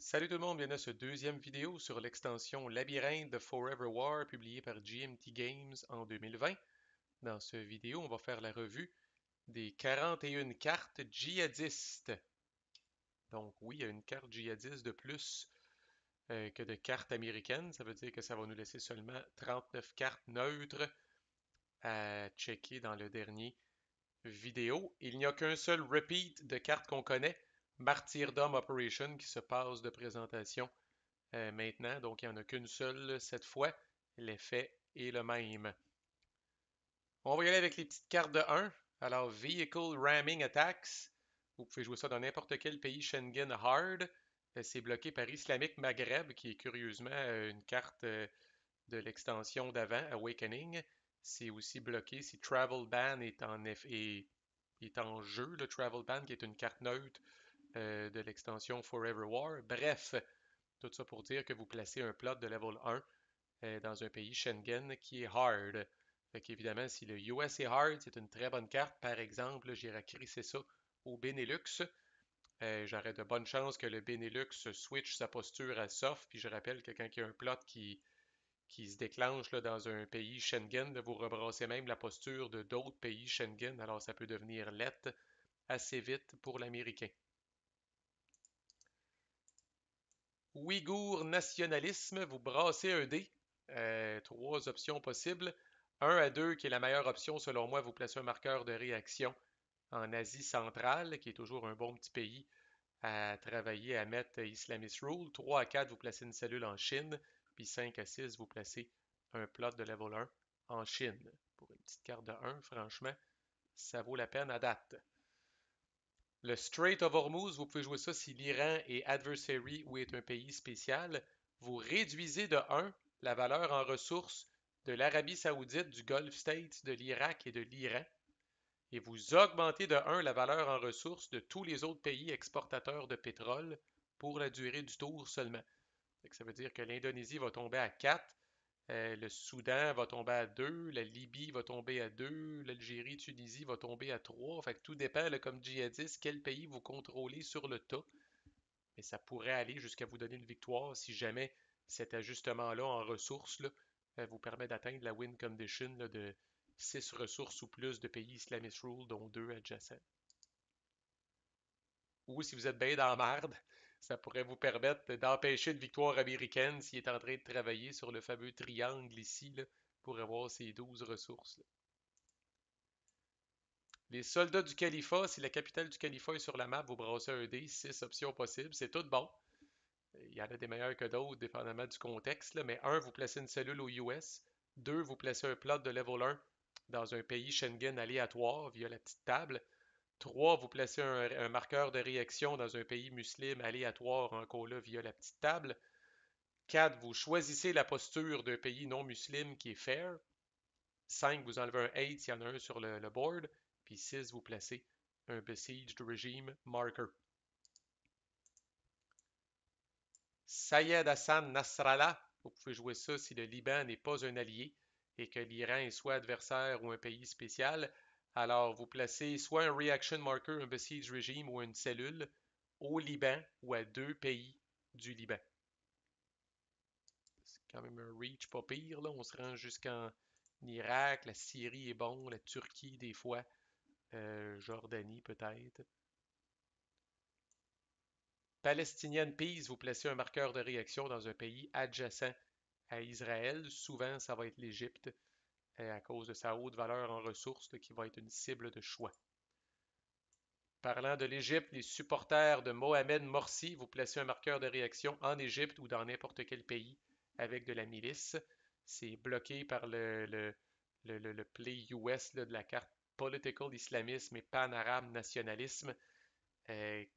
Salut tout le monde, bienvenue à ce deuxième vidéo sur l'extension Labyrinthe de Forever War publiée par GMT Games en 2020. Dans cette vidéo, on va faire la revue des 41 cartes djihadistes. Donc oui, il y a une carte djihadiste de plus que de cartes américaines. Ça veut dire que ça va nous laisser seulement 39 cartes neutres à checker dans le dernier vidéo. Il n'y a qu'un seul repeat de cartes qu'on connaît, Martyrdom Operation, qui se passe de présentation maintenant. Donc, il n'y en a qu'une seule cette fois. L'effet est le même. On va y aller avec les petites cartes de 1. Alors, Vehicle Ramming Attacks. Vous pouvez jouer ça dans n'importe quel pays Schengen Hard. C'est bloqué par Islamic Maghreb, qui est curieusement une carte de l'extension d'avant, Awakening. C'est aussi bloqué si Travel Ban est en jeu. Le Travel Ban, qui est une carte neutre de l'extension Forever War. Bref, tout ça pour dire que vous placez un plot de level 1 dans un pays Schengen qui est hard. Fait qu'évidemment, si le US est hard, c'est une très bonne carte. Par exemple, j'irais crisser ça au Benelux. J'aurais de bonnes chances que le Benelux switch sa posture à soft. Puis je rappelle que quand il y a un plot qui se déclenche là, dans un pays Schengen, là, vous rebrassez même la posture de d'autres pays Schengen. Alors ça peut devenir let assez vite pour l'Américain. Ouïghour nationalisme, vous brassez un dé. Trois options possibles. 1 à 2, qui est la meilleure option selon moi, vous placez un marqueur de réaction en Asie centrale, qui est toujours un bon petit pays à travailler à mettre Islamist Rule. 3 à 4, vous placez une cellule en Chine. Puis 5 à 6, vous placez un plot de level 1 en Chine. Pour une petite carte de 1, franchement, ça vaut la peine à date. Le Strait of Hormuz, vous pouvez jouer ça si l'Iran est adversary ou est un pays spécial. Vous réduisez de 1 la valeur en ressources de l'Arabie saoudite, du Gulf States, de l'Irak et de l'Iran. Et vous augmentez de 1 la valeur en ressources de tous les autres pays exportateurs de pétrole pour la durée du tour seulement. Ça veut dire que l'Indonésie va tomber à 4, le Soudan va tomber à 2, la Libye va tomber à 2, l'Algérie, Tunisie va tomber à 3. Fait que tout dépend, là, comme djihadiste, quel pays vous contrôlez sur le tas. Mais ça pourrait aller jusqu'à vous donner une victoire si jamais cet ajustement-là en ressources là, vous permet d'atteindre la win condition là, de 6 ressources ou plus de pays Islamist Rule, dont 2 adjacents. Ou si vous êtes bien dans la merde, ça pourrait vous permettre d'empêcher une victoire américaine s'il est en train de travailler sur le fameux triangle ici là, pour avoir ces 12 ressources. Là. Les soldats du califat, si la capitale du califat est sur la map, vous brassez un dé, 6 options possibles, c'est tout bon. Il y en a des meilleurs que d'autres, dépendamment du contexte, là, mais 1, vous placez une cellule aux US. 2, vous placez un plot de level 1 dans un pays Schengen aléatoire via la petite table. 3, vous placez un marqueur de réaction dans un pays musulman aléatoire, encore là, via la petite table. 4, vous choisissez la posture d'un pays non musulman qui est fair. 5, vous enlevez un 8 s'il y en a un sur le board. Puis 6, vous placez un Besieged Regime marker. Sayed Hassan Nasrallah, vous pouvez jouer ça si le Liban n'est pas un allié et que l'Iran est soit adversaire ou un pays spécial. Alors, vous placez soit un Reaction Marker, un Besieged Regime ou une cellule au Liban ou à 2 pays du Liban. C'est quand même un reach pas pire, là. On se rend jusqu'en Irak, la Syrie est bon, la Turquie des fois, Jordanie peut-être. Palestinian Peace, vous placez un marqueur de réaction dans un pays adjacent à Israël. Souvent, ça va être l'Égypte à cause de sa haute valeur en ressources qui va être une cible de choix. Parlant de l'Égypte, les supporters de Mohamed Morsi, vous placez un marqueur de réaction en Égypte ou dans n'importe quel pays avec de la milice. C'est bloqué par le play US là, de la carte Political Islamisme et Pan-Arabe Nationalisme,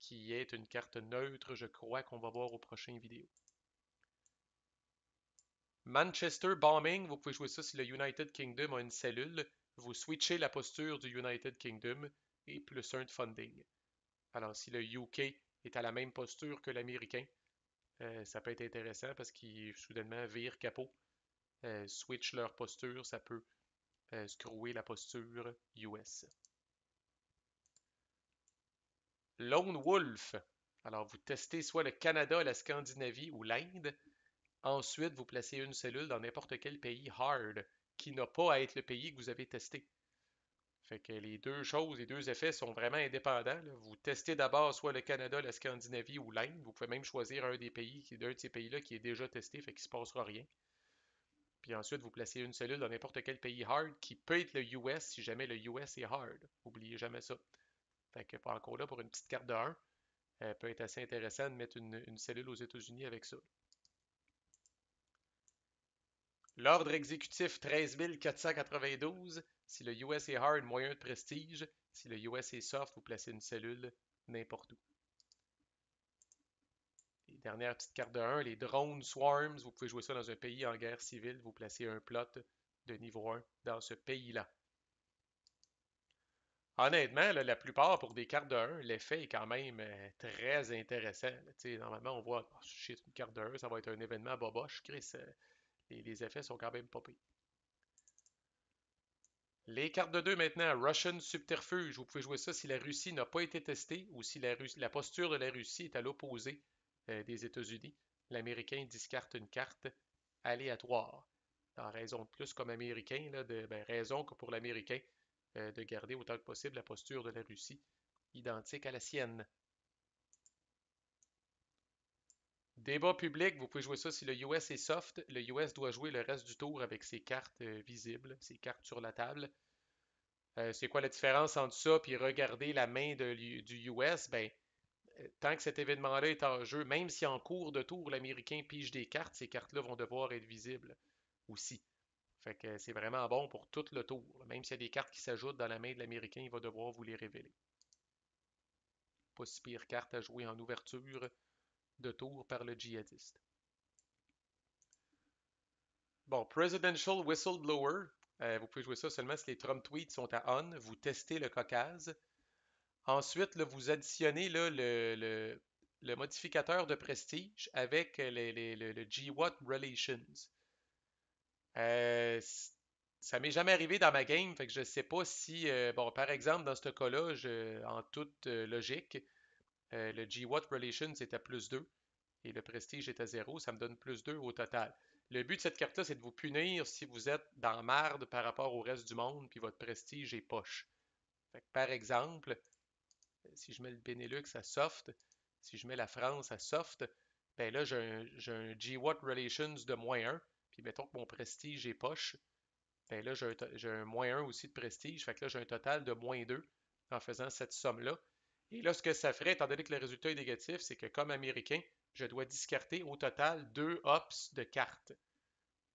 qui est une carte neutre, je crois qu'on va voir aux prochaines vidéos. Manchester Bombing, vous pouvez jouer ça si le United Kingdom a une cellule. Vous switchez la posture du United Kingdom et plus 1 de funding. Alors, si le UK est à la même posture que l'Américain, ça peut être intéressant parce qu'ils soudainement virent capot, switch leur posture, ça peut screwer la posture US. Lone Wolf. Alors, vous testez soit le Canada, la Scandinavie ou l'Inde. Ensuite, vous placez une cellule dans n'importe quel pays hard qui n'a pas à être le pays que vous avez testé. Fait que les deux choses, les deux effets sont vraiment indépendants, là. Vous testez d'abord soit le Canada, la Scandinavie ou l'Inde. Vous pouvez même choisir un des pays, d'un de ces pays-là qui est déjà testé, fait qu'il ne se passera rien. Puis ensuite, vous placez une cellule dans n'importe quel pays hard qui peut être le US si jamais le US est hard. N'oubliez jamais ça. Fait que pas encore là, pour une petite carte de 1, peut être assez intéressant de mettre une cellule aux États-Unis avec ça. L'ordre exécutif 13 492. Si le US est hard, moyen de prestige. Si le US est soft, vous placez une cellule n'importe où. Et dernière petite carte de 1, les drones swarms. Vous pouvez jouer ça dans un pays en guerre civile. Vous placez un plot de niveau 1 dans ce pays-là. Honnêtement, là, la plupart pour des cartes de 1, l'effet est quand même très intéressant. Normalement, on voit, oh, shit, une carte de 1, ça va être un événement boboche. Chris, les effets sont quand même pas pires. Les cartes de 2 maintenant, Russian Subterfuge. Vous pouvez jouer ça si la Russie n'a pas été testée ou si la posture de la Russie est à l'opposé des États-Unis. L'Américain discarte une carte aléatoire. En raison de plus comme Américain, là, raison que pour l'Américain de garder autant que possible la posture de la Russie identique à la sienne. Débat public, vous pouvez jouer ça si le US est soft. Le US doit jouer le reste du tour avec ses cartes visibles, ses cartes sur la table. C'est quoi la différence entre ça et regarder la main du US? Ben, tant que cet événement-là est en jeu, même si en cours de tour, l'Américain pige des cartes, ces cartes-là vont devoir être visibles aussi. Fait que c'est vraiment bon pour tout le tour. Même s'il y a des cartes qui s'ajoutent dans la main de l'Américain, il va devoir vous les révéler. Pas si pire carte à jouer en ouverture de tour par le djihadiste. Bon, Presidential Whistleblower. Vous pouvez jouer ça seulement si les Trump tweets sont à on. Vous testez le Caucase. Ensuite, là, vous additionnez là, le modificateur de prestige avec le GWAT Relations. Euh, Ça m'est jamais arrivé dans ma game, fait que je sais pas si, bon, par exemple, dans ce cas-là, en toute logique, le GWAT Relations est à plus 2 et le prestige est à 0, ça me donne plus 2 au total. Le but de cette carte-là, c'est de vous punir si vous êtes dans marde par rapport au reste du monde, puis votre prestige est poche. Fait que, par exemple, si je mets le Benelux à soft, si je mets la France à soft, ben là, j'ai un GWAT Relations de -1, puis mettons que mon prestige est poche, ben là, j'ai un -1 aussi de prestige, fait que là, j'ai un total de -2 en faisant cette somme-là. Et là, ce que ça ferait, étant donné que le résultat est négatif, c'est que comme Américain, je dois discarter au total 2 hops de cartes.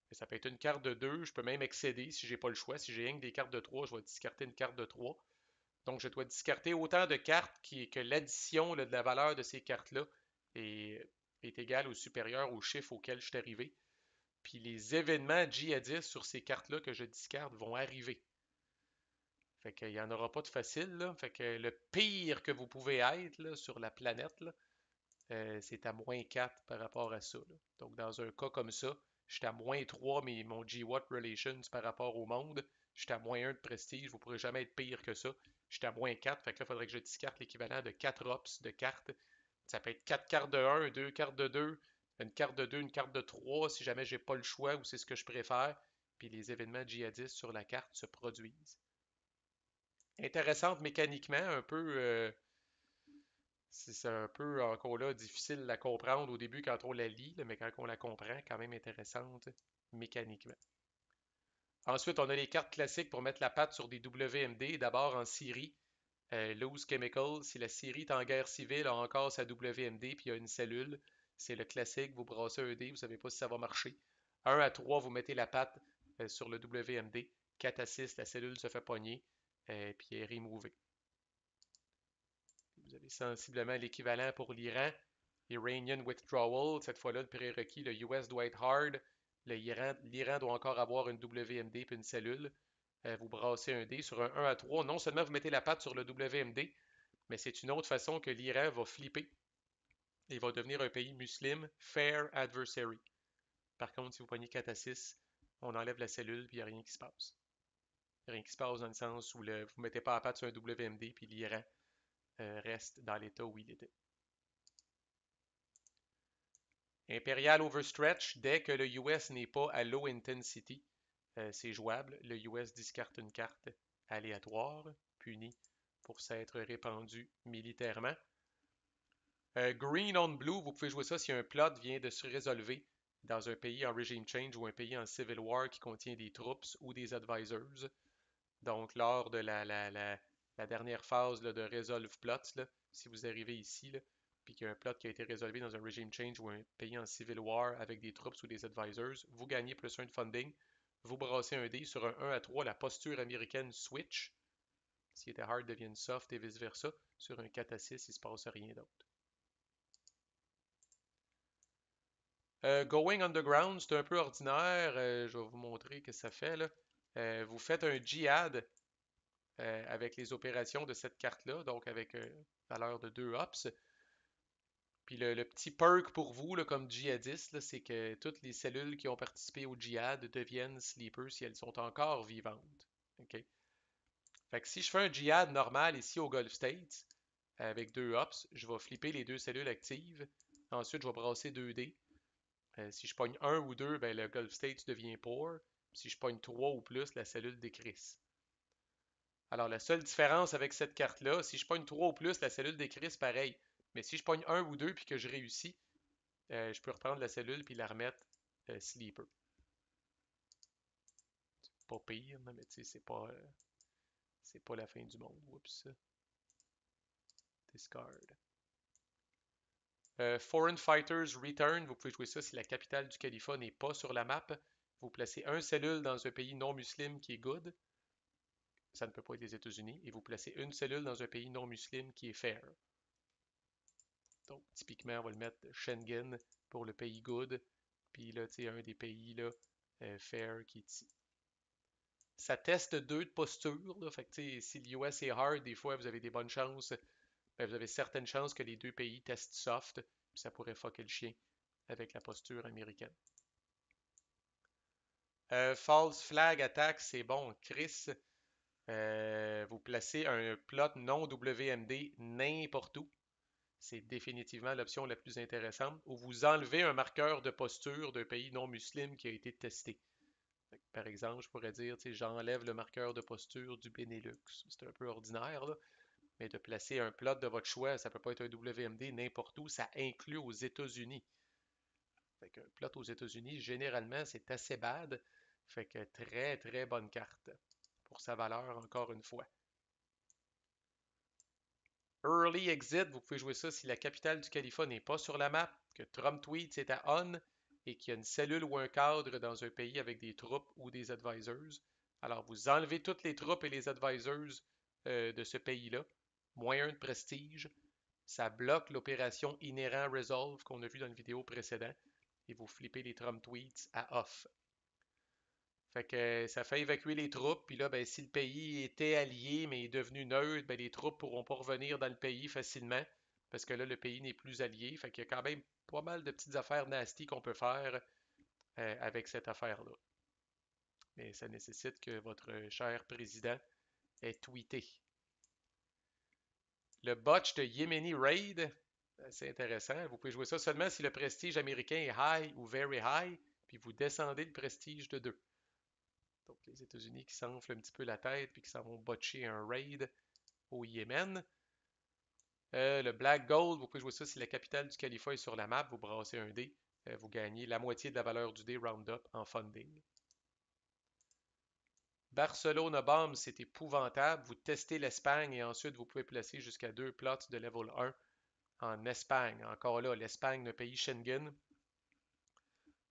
Et ça peut être une carte de 2, je peux même excéder si j'ai pas le choix. Si j'ai rien que des cartes de 3, je vais discarter une carte de 3. Donc, je dois discarter autant de cartes que l'addition de la valeur de ces cartes-là est égale ou supérieure au chiffre auquel je suis arrivé. Puis les événements djihadistes sur ces cartes-là que je discarte vont arriver. Fait qu'il n'y en aura pas de facile, là. Fait que le pire que vous pouvez être là, sur la planète, là, c'est à -4 par rapport à ça, là. Donc, dans un cas comme ça, j'étais à -3, mais mon GWAT Relations par rapport au monde, j'étais à -1 de prestige. Vous ne pourrez jamais être pire que ça. J'étais à -4, fait que là, il faudrait que je discarte l'équivalent de 4 ops de cartes. Ça peut être 4 cartes de 1, 2 cartes de 2, une carte de 2, une carte de 3, si jamais j'ai pas le choix ou c'est ce que je préfère. Puis les événements djihadistes sur la carte se produisent. Intéressante mécaniquement, un peu. C'est un peu encore là difficile à comprendre au début quand on la lit, là, mais quand on la comprend, quand même intéressante mécaniquement. Ensuite, on a les cartes classiques pour mettre la patte sur des WMD. D'abord en Syrie, Loose Chemical. Si la Syrie est en guerre civile, a encore sa WMD, puis il y a une cellule. C'est le classique, vous brassez un dé, vous ne savez pas si ça va marcher. 1 à 3, vous mettez la patte sur le WMD. 4 à 6, la cellule se fait pogner, puis est removée. Vous avez sensiblement l'équivalent pour l'Iran. Iranian Withdrawal, cette fois-là, le prérequis, le US doit être hard. L'Iran doit encore avoir une WMD puis une cellule. Vous brassez un dé sur un 1 à 3. Non seulement vous mettez la patte sur le WMD, mais c'est une autre façon que l'Iran va flipper et va devenir un pays musulman, fair adversary. Par contre, si vous prenez 4 à 6, on enlève la cellule puis il n'y a rien qui se passe. Il n'y a rien qui se passe dans le sens où vous ne mettez pas la patte sur un WMD puis l'Iran reste dans l'état où il était. Imperial Overstretch, dès que le US n'est pas à low intensity, c'est jouable. Le US discarte une carte aléatoire, punie pour s'être répandu militairement. Green on Blue, vous pouvez jouer ça si un plot vient de se résolver dans un pays en regime change ou un pays en civil war qui contient des troupes ou des advisors. Donc, lors de la dernière phase là, de Resolve Plots, là, si vous arrivez ici, là, puis qu'il y a un plot qui a été résolu dans un regime change ou un pays en civil war avec des troupes ou des advisors, vous gagnez +1 de funding. Vous brassez un dé sur un 1 à 3, la posture américaine switch. Si était hard devienne soft et vice-versa. Sur un 4 à 6, il ne se passe rien d'autre. Going Underground, c'est un peu ordinaire. Je vais vous montrer ce que ça fait là. Vous faites un djihad avec les opérations de cette carte-là, donc avec valeur de 2 hops. Puis le petit perk pour vous, là, comme djihadiste, c'est que toutes les cellules qui ont participé au djihad deviennent sleepers si elles sont encore vivantes. OK? Fait que si je fais un djihad normal ici au Gulf States, avec 2 hops, je vais flipper les 2 cellules actives. Ensuite, je vais brasser 2 dés. Si je pogne 1 ou 2, ben, le Gulf States devient poor. Si je pogne 3 ou plus, la cellule décrisse. Alors, la seule différence avec cette carte-là, si je pogne 3 ou plus, la cellule décrisse pareil. Mais si je pogne 1 ou 2 puis que je réussis, je peux reprendre la cellule puis la remettre sleeper. C'est pas pire, mais tu sais, c'est pas la fin du monde. Oups. Discard. Foreign Fighters Return, vous pouvez jouer ça si la capitale du califat n'est pas sur la map. Vous placez un cellule dans un pays non musulman qui est good. Ça ne peut pas être les États-Unis. Et vous placez une cellule dans un pays non musulman qui est fair. Donc, typiquement, on va le mettre Schengen pour le pays good. Puis là, tu sais, un des pays là, fair qui est ici. Ça teste 2 de posture. Là, fait que, si l'US est hard, des fois, vous avez des bonnes chances. Ben, vous avez certaines chances que les deux pays testent soft. Puis ça pourrait fucker le chien avec la posture américaine. False flag attack, c'est bon. Chris, vous placez un plot non WMD n'importe où. C'est définitivement l'option la plus intéressante. Ou vous enlevez un marqueur de posture d'un pays non musulman qui a été testé. Par exemple, je pourrais dire, j'enlève le marqueur de posture du Benelux. C'est un peu ordinaire, là. Mais de placer un plot de votre choix, ça peut pas être un WMD n'importe où, ça inclut aux États-Unis. Fait qu'un plot aux États-Unis, généralement, c'est assez bad. Fait que très, très bonne carte. Pour sa valeur, encore une fois. Early Exit, vous pouvez jouer ça si la capitale du califat n'est pas sur la map, que Trump tweet c'est à on et qu'il y a une cellule ou un cadre dans un pays avec des troupes ou des advisors. Alors, vous enlevez toutes les troupes et les advisors de ce pays-là. Moins 1 de prestige. Ça bloque l'opération Inherent Resolve qu'on a vu dans une vidéo précédente. Et vous flippez les Trump tweets à off. Fait que ça fait évacuer les troupes, puis là, ben, si le pays était allié mais est devenu neutre, ben, les troupes pourront pas revenir dans le pays facilement, parce que là, le pays n'est plus allié. Fait qu'il y a quand même pas mal de petites affaires nasty qu'on peut faire avec cette affaire-là. Mais ça nécessite que votre cher président ait tweeté. Le botch de Yemeni Raid, c'est intéressant. Vous pouvez jouer ça seulement si le prestige américain est high ou very high, puis vous descendez le prestige de 2. Donc, les États-Unis qui s'enflent un petit peu la tête puis qui s'en vont botcher un raid au Yémen. Le Black Gold, vous pouvez jouer ça si la capitale du califat est sur la map. Vous brassez un dé. Vous gagnez la moitié de la valeur du dé Roundup en funding. Barcelone Bomb, c'est épouvantable. Vous testez l'Espagne et ensuite vous pouvez placer jusqu'à 2 plots de level 1 en Espagne. Encore là, l'Espagne, le pays Schengen.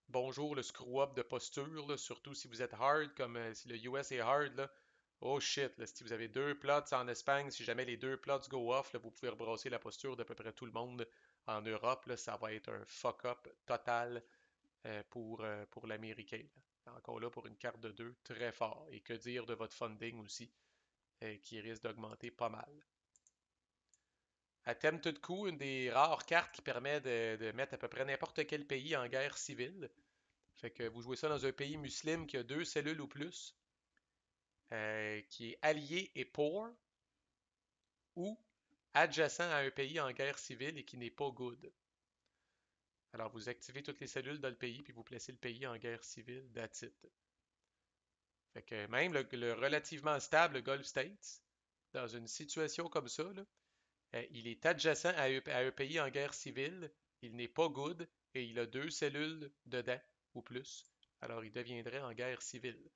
Bonjour le screw-up de posture, là, surtout si vous êtes hard, comme si le US est hard. Là. Oh shit, là, si vous avez 2 plots en Espagne, si jamais les 2 plots go off, là, vous pouvez rebrasser la posture d'à peu près tout le monde en Europe. Là, ça va être un fuck-up total pour l'Américain. Encore là, pour une carte de 2, très fort. Et que dire de votre funding aussi, qui risque d'augmenter pas mal. Attempted Coup, une des rares cartes qui permet de mettre à peu près n'importe quel pays en guerre civile. Fait que vous jouez ça dans un pays musulman qui a 2 cellules ou plus, qui est allié et poor, ou adjacent à un pays en guerre civile et qui n'est pas good. Alors, vous activez toutes les cellules dans le pays, puis vous placez le pays en guerre civile, that's it. Fait que même le relativement stable Gulf States, dans une situation comme ça, là, il est adjacent à un pays en guerre civile, il n'est pas good, et il a deux cellules dedans, ou plus. Alors, il deviendrait en guerre civile.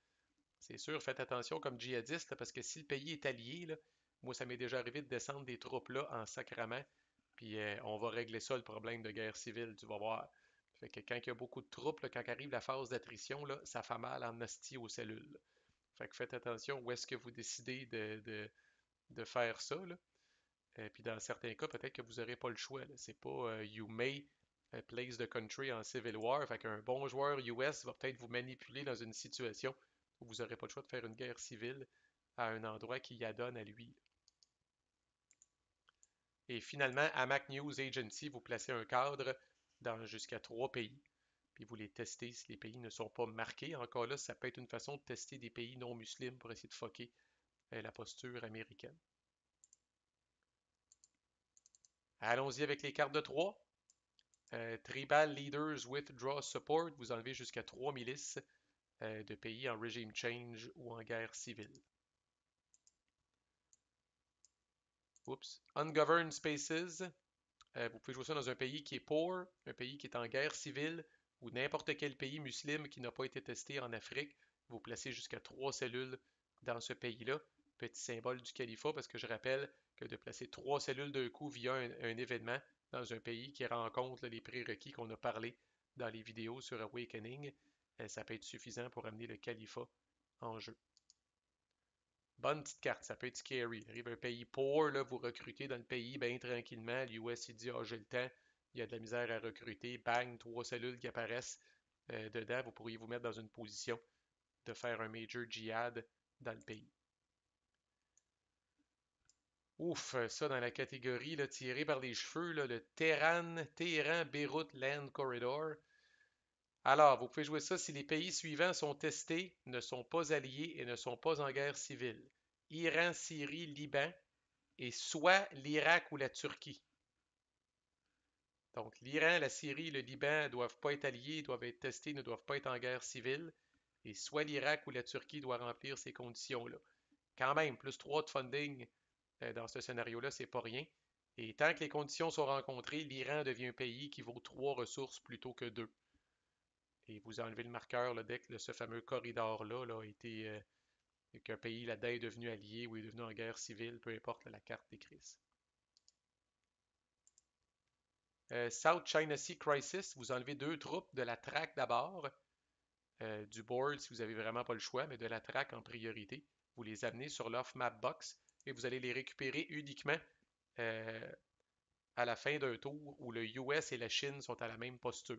C'est sûr, faites attention comme djihadiste, là, parce que si le pays est allié, là, moi, ça m'est déjà arrivé de descendre des troupes là en sacrament, puis on va régler ça, le problème de guerre civile, tu vas voir. Fait que quand il y a beaucoup de troupes, là, quand arrive la phase d'attrition, là, ça fait mal en hostie aux cellules, là. Fait que faites attention où est-ce que vous décidez de faire ça, là. Puis dans certains cas, peut-être que vous n'aurez pas le choix, là. C'est pas you may place the country en civil war. Fait qu'un bon joueur US va peut-être vous manipuler dans une situation où vous n'aurez pas le choix de faire une guerre civile à un endroit qui y adonne à lui. Et finalement, à Mac News Agency, vous placez un cadre dans jusqu'à 3 pays, puis vous les testez si les pays ne sont pas marqués. Encore là, ça peut être une façon de tester des pays non musulmans pour essayer de foquer la posture américaine. Allons-y avec les cartes de 3. Tribal Leaders Withdraw Support, vous enlevez jusqu'à 3 milices de pays en regime change ou en guerre civile. Oups. Ungoverned Spaces, vous pouvez jouer ça dans un pays qui est poor, un pays qui est en guerre civile, ou n'importe quel pays musulman qui n'a pas été testé en Afrique. Vous placez jusqu'à 3 cellules dans ce pays-là. Petit symbole du califat, parce que je rappelle que de placer 3 cellules d'un coup via un événement dans un pays qui rencontre les prérequis qu'on a parlé dans les vidéos sur Awakening, ça peut être suffisant pour amener le califat en jeu. Bonne petite carte, ça peut être scary. Il arrive un pays pauvre, là, vous recrutez dans le pays bien tranquillement. L'US, il dit, ah, j'ai le temps, il y a de la misère à recruter. Bang, 3 cellules qui apparaissent dedans. Vous pourriez vous mettre dans une position de faire un major djihad dans le pays. Ouf, ça dans la catégorie là, tiré par les cheveux, là, le Téhéran-Beyrouth Land Corridor. Alors, vous pouvez jouer ça si les pays suivants sont testés, ne sont pas alliés et ne sont pas en guerre civile. Iran, Syrie, Liban et soit l'Irak ou la Turquie. Donc, l'Iran, la Syrie et le Liban ne doivent pas être alliés, doivent être testés, ne doivent pas être en guerre civile. Et soit l'Irak ou la Turquie doit remplir ces conditions-là. Quand même, plus 3 de funding dans ce scénario-là, c'est pas rien. Et tant que les conditions sont rencontrées, l'Iran devient un pays qui vaut 3 ressources plutôt que 2. Et vous enlevez le marqueur là, dès que ce fameux corridor-là là, a été. Qu'un pays là-dedans est devenu allié ou est devenu en guerre civile, peu importe la carte décrite. South China Sea Crisis, vous enlevez 2 troupes de la traque d'abord, du board si vous n'avez vraiment pas le choix, mais de la traque en priorité. Vous les amenez sur l'off-map box et vous allez les récupérer uniquement euh, à la fin d'un tour où le US et la Chine sont à la même posture.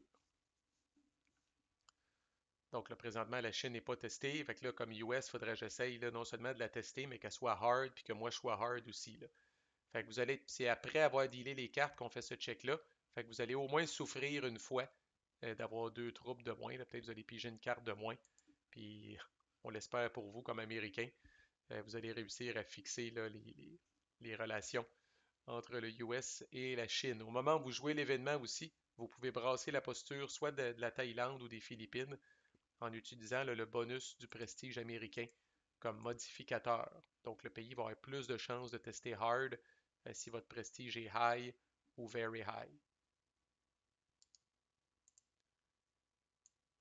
Donc là, présentement, la Chine n'est pas testée. Fait que là, comme US, il faudrait que j'essaye non seulement de la tester, mais qu'elle soit hard, puis que moi, je sois hard aussi, là. Fait que vous allez, c'est après avoir dealé les cartes qu'on fait ce check-là. Fait que vous allez au moins souffrir une fois d'avoir 2 troupes de moins. Peut-être que vous allez piger une carte de moins. Puis on l'espère pour vous comme Américain. Vous allez réussir à fixer là, les relations entre le US et la Chine. Au moment où vous jouez l'événement aussi, vous pouvez brasser la posture soit de la Thaïlande ou des Philippines en utilisant là, le bonus du prestige américain comme modificateur. Donc le pays va avoir plus de chances de tester hard si votre prestige est high ou very high.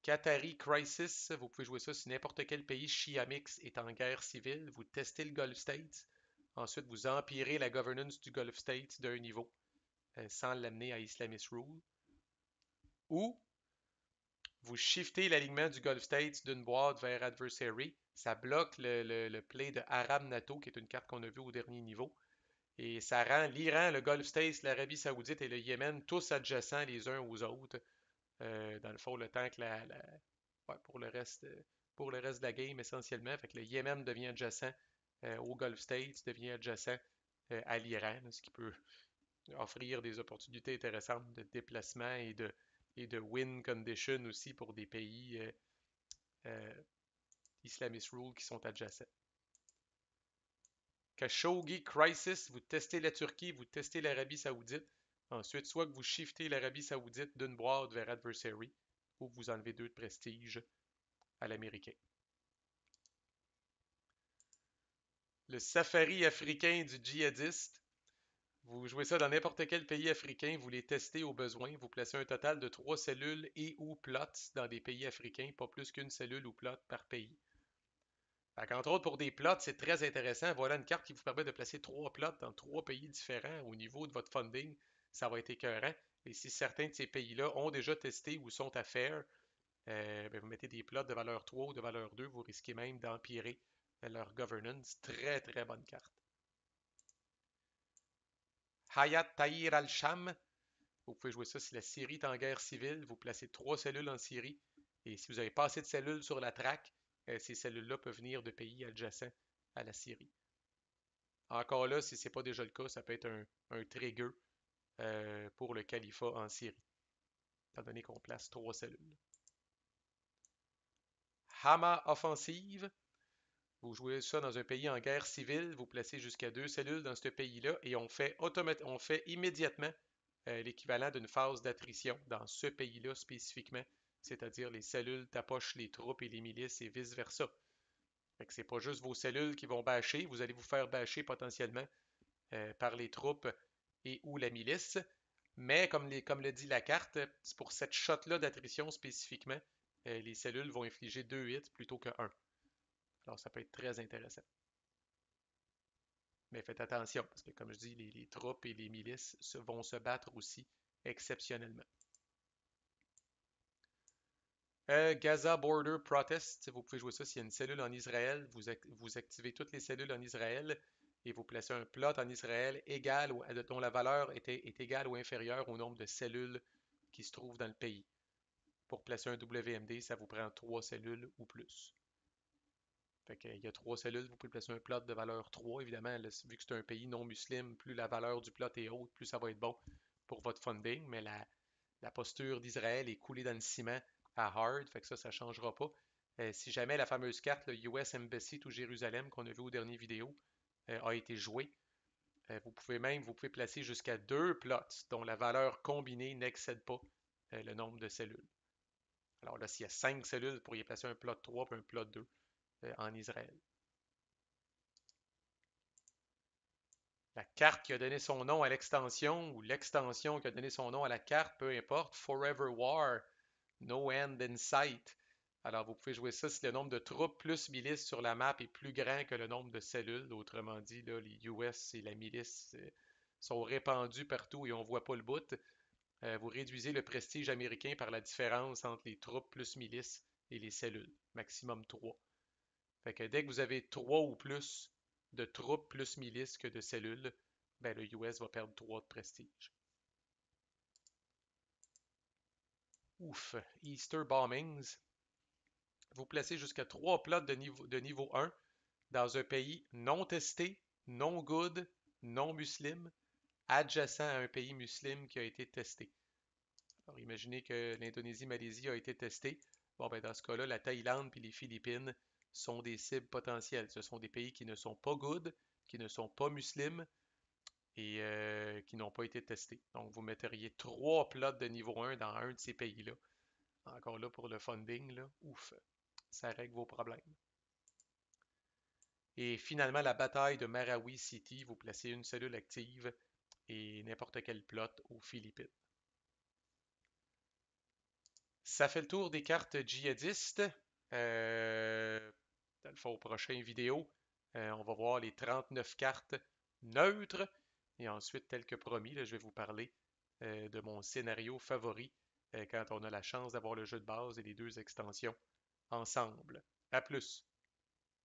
Qatari Crisis, vous pouvez jouer ça si n'importe quel pays Chiamix est en guerre civile. Vous testez le Gulf States. Ensuite, vous empirez la governance du Gulf States d'un niveau sans l'amener à Islamist Rule. Ou vous shiftez l'alignement du Gulf States d'une boîte vers Adversary. Ça bloque le play de Arab NATO, qui est une carte qu'on a vue au dernier niveau. Et ça rend l'Iran, le Gulf States, l'Arabie Saoudite et le Yémen tous adjacents les uns aux autres. Dans le fond, le temps que ouais, pour le reste de la game, essentiellement. Fait que le Yémen devient adjacent au Gulf States, devient adjacent à l'Iran, ce qui peut offrir des opportunités intéressantes de déplacement et de win condition aussi pour des pays Islamist rule qui sont adjacents. Khashoggi Crisis, vous testez la Turquie, vous testez l'Arabie Saoudite. Ensuite, soit que vous shiftez l'Arabie Saoudite d'une boîte vers Adversary, ou vous enlevez 2 de prestige à l'américain. Le safari africain du djihadiste. Vous jouez ça dans n'importe quel pays africain, vous les testez au besoin, vous placez un total de 3 cellules et ou plots dans des pays africains, pas plus qu'une cellule ou plot par pays. Entre autres, pour des plots, c'est très intéressant. Voilà une carte qui vous permet de placer 3 plots dans 3 pays différents au niveau de votre funding. Ça va être écœurant. Et si certains de ces pays-là ont déjà testé ou sont à faire, ben, vous mettez des plots de valeur 3 ou de valeur 2, vous risquez même d'empirer leur governance. Très très bonne carte. Hayat Tahrir al-Sham. Vous pouvez jouer ça si la Syrie est en guerre civile. Vous placez 3 cellules en Syrie. Et si vous n'avez pas assez de cellules sur la traque, ces cellules-là peuvent venir de pays adjacents à la Syrie. Encore là, si ce n'est pas déjà le cas, ça peut être un trigger pour le califat en Syrie, étant donné qu'on place 3 cellules. Hama offensive. Vous jouez ça dans un pays en guerre civile, vous placez jusqu'à 2 cellules dans ce pays-là et on fait immédiatement l'équivalent d'une phase d'attrition dans ce pays-là spécifiquement, c'est-à-dire les cellules tapochent les troupes et les milices et vice-versa. Fait que c'est pas juste vos cellules qui vont bâcher, vous allez vous faire bâcher potentiellement par les troupes et ou la milice. Mais comme le dit la carte, c'est pour cette shot-là d'attrition spécifiquement, les cellules vont infliger 2 hits plutôt que 1. Alors ça peut être très intéressant. Mais faites attention, parce que comme je dis, les troupes et les milices vont se battre aussi exceptionnellement. Gaza Border Protest, vous pouvez jouer ça s'il y a une cellule en Israël, vous activez toutes les cellules en Israël et vous placez un plot en Israël égal dont la valeur est égale ou inférieure au nombre de cellules qui se trouvent dans le pays. Pour placer un WMD, ça vous prend 3 cellules ou plus. Fait qu'il y a 3 cellules, vous pouvez placer un plot de valeur 3. Évidemment, là, vu que c'est un pays non musulman, plus la valeur du plot est haute, plus ça va être bon pour votre funding. Mais la posture d'Israël est coulée dans le ciment à hard, fait que ça ne changera pas. Si jamais la fameuse carte, le US Embassy to Jérusalem qu'on a vu aux dernières vidéos, a été jouée, vous pouvez placer jusqu'à 2 plots dont la valeur combinée n'excède pas le nombre de cellules. Alors là, s'il y a 5 cellules, vous pourriez placer un plot 3 et un plot 2 en Israël. La carte qui a donné son nom à l'extension ou l'extension qui a donné son nom à la carte, peu importe, Forever War, No End in Sight. Alors vous pouvez jouer ça si le nombre de troupes plus milices sur la map est plus grand que le nombre de cellules. Autrement dit, là, les US et la milice sont répandus partout et on ne voit pas le bout. Vous réduisez le prestige américain par la différence entre les troupes plus milices et les cellules. Maximum 3. Fait que dès que vous avez 3 ou plus de troupes plus milices que de cellules, ben le US va perdre 3 de prestige. Ouf, Easter Bombings. Vous placez jusqu'à 3 plots de niveau 1 dans un pays non testé, non good, non musulman, adjacent à un pays musulman qui a été testé. Alors imaginez que l'Indonésie-Malaisie a été testée. Bon, ben dans ce cas-là, la Thaïlande et les Philippines sont des cibles potentielles. Ce sont des pays qui ne sont pas good, qui ne sont pas musulmans et qui n'ont pas été testés. Donc, vous metteriez 3 plots de niveau 1 dans un de ces pays-là. Encore là, pour le funding, là, ouf, ça règle vos problèmes. Et finalement, la bataille de Marawi City, vous placez une cellule active et n'importe quel plot aux Philippines. Ça fait le tour des cartes djihadistes. Dans le fond, au prochain vidéo, on va voir les 39 cartes neutres. Et ensuite, tel que promis, là, je vais vous parler de mon scénario favori quand on a la chance d'avoir le jeu de base et les 2 extensions ensemble. À plus!